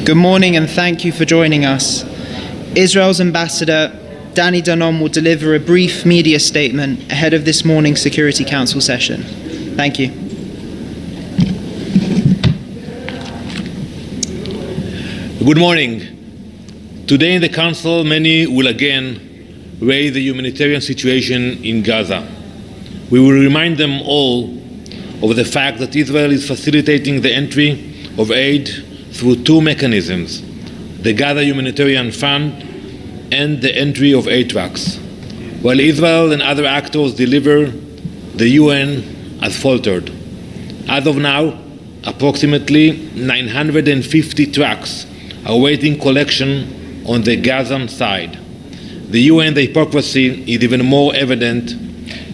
Good morning and thank you for joining us. Israel's ambassador, Danon, will deliver a brief media statement ahead of this morning's Security Council session. Thank you. Good morning. Today in the Council, many will again raise the humanitarian situation in Gaza. We will remind them all of the fact that Israel is facilitating the entry of aid through two mechanisms: the Gaza Humanitarian Fund and the entry of aid trucks. While Israel and other actors deliver, the UN has faltered. As of now, approximately 950 trucks are awaiting collection on the Gazan side. The UN, the hypocrisy is even more evident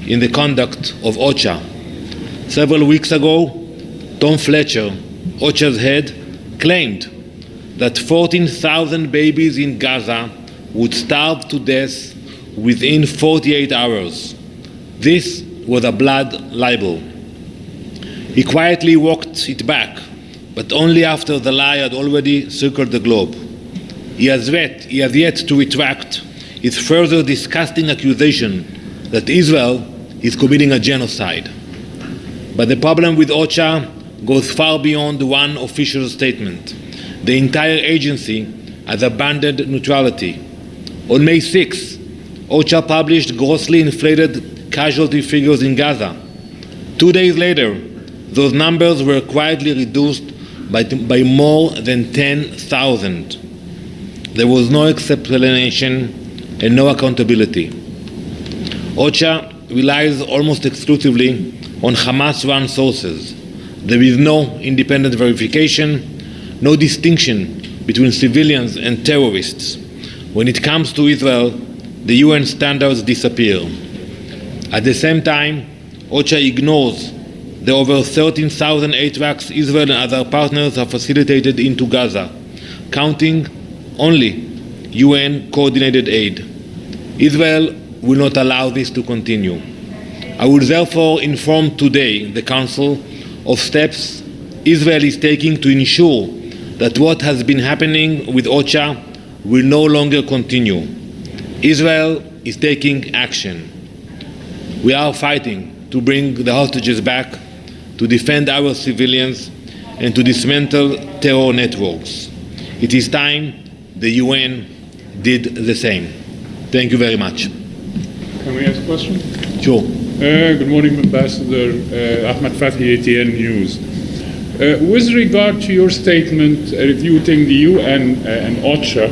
in the conduct of OCHA. Several weeks ago, Tom Fletcher, OCHA's head, claimed that 14,000 babies in Gaza would starve to death within 48 hours. This was a blood libel. He quietly walked it back, but only after the lie had already circled the globe. He has yet to retract his further disgusting accusation that Israel is committing a genocide. But the problem with OCHA goes far beyond one official statement. The entire agency has abandoned neutrality. On May 6, OCHA published grossly inflated casualty figures in Gaza. 2 days later, those numbers were quietly reduced by more than 10,000. There was no explanation and no accountability. OCHA relies almost exclusively on Hamas-run sources. There is no independent verification, no distinction between civilians and terrorists. When it comes to Israel, the UN standards disappear. At the same time, OCHA ignores the over 13,000 aid trucks Israel and other partners have facilitated into Gaza, counting only UN-coordinated aid. Israel will not allow this to continue. I will therefore inform today the Council of steps Israel is taking to ensure that what has been happening with OCHA will no longer continue. Israel is taking action. We are fighting to bring the hostages back, to defend our civilians, and to dismantle terror networks. It is time the UN did the same. Thank you very much. Can we ask a question? Sure. Good morning, Ambassador Ahmed Fathi, ATN News. With regard to your statement refuting the UN and OCHA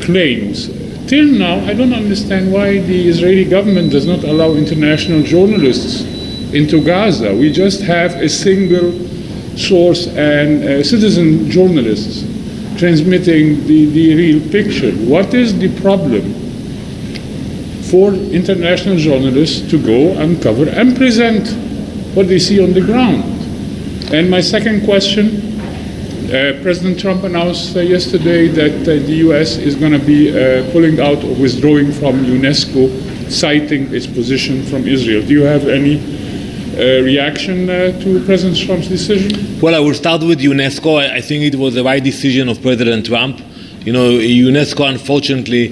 claims, till now I don't understand why the Israeli government does not allow international journalists into Gaza. We just have a single source and citizen journalists transmitting the real picture. What is the problem for international journalists to go and cover and present what they see on the ground? And my second question, President Trump announced yesterday that the US is going to be pulling out or withdrawing from UNESCO, citing its position from Israel. Do you have any reaction to President Trump's decision? Well, I will start with UNESCO. I think it was the right decision of President Trump. You know, UNESCO unfortunately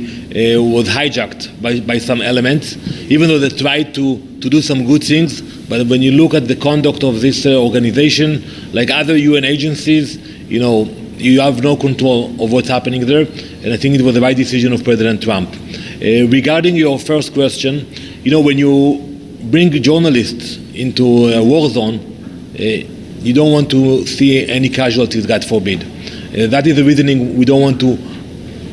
was hijacked by some elements, even though they tried to do some good things. But when you look at the conduct of this organization, like other UN agencies, you know, you have no control of what's happening there. And I think it was the right decision of President Trump. Regarding your first question, you know, when you bring journalists into a war zone, you don't want to see any casualties, God forbid. That is the reasoning we don't want to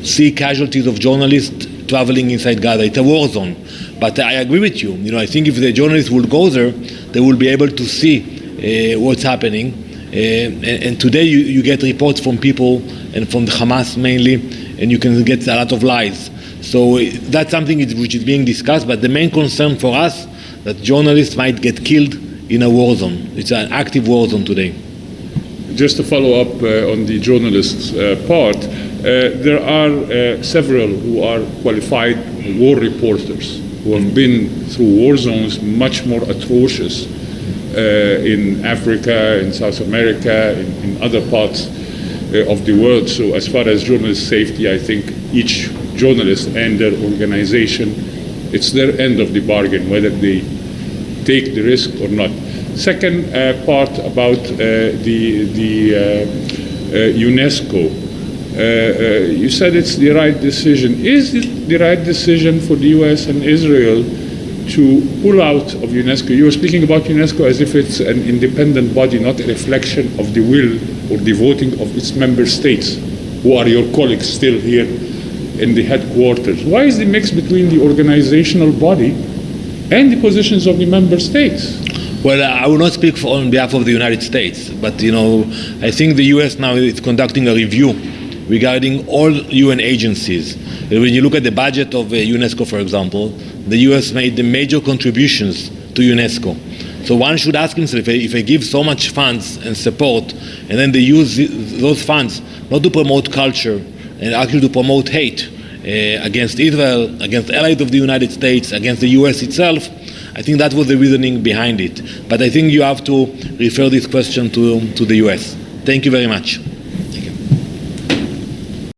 see casualties of journalists traveling inside Gaza. It's a war zone. But I agree with you. You know, I think if the journalists will go there, they will be able to see what's happening. And today you get reports from people and from the Hamas mainly, and you can get a lot of lies. So that's something which is being discussed. But the main concern for us that journalists might get killed in a war zone. It's an active war zone today. Just to follow up on the journalists' part, there are several who are qualified war reporters who have been through war zones much more atrocious in Africa, in South America, in other parts. of the world. So as far as journalist safety, I think each journalist and their organization, it's their end of the bargain, whether they take the risk or not. Second part about the UNESCO. You said it's the right decision. Is it the right decision for the US and Israel to pull out of UNESCO? You were speaking about UNESCO as if it's an independent body, not a reflection of the will or the voting of its member states, who are your colleagues still here in the headquarters. Why is the mix between the organizational body and the positions of the member states? Well, I will not speak on behalf of the United States, but I think the US now is conducting a review regarding all UN agencies. When you look at the budget of UNESCO, for example, the US made the major contributions to UNESCO. So one should ask himself, if they give so much funds and support, and then they use those funds not to promote culture, and actually to promote hate against Israel, against allies of the United States, against the US itself, I think that was the reasoning behind it. But I think you have to refer this question to the US. Thank you very much.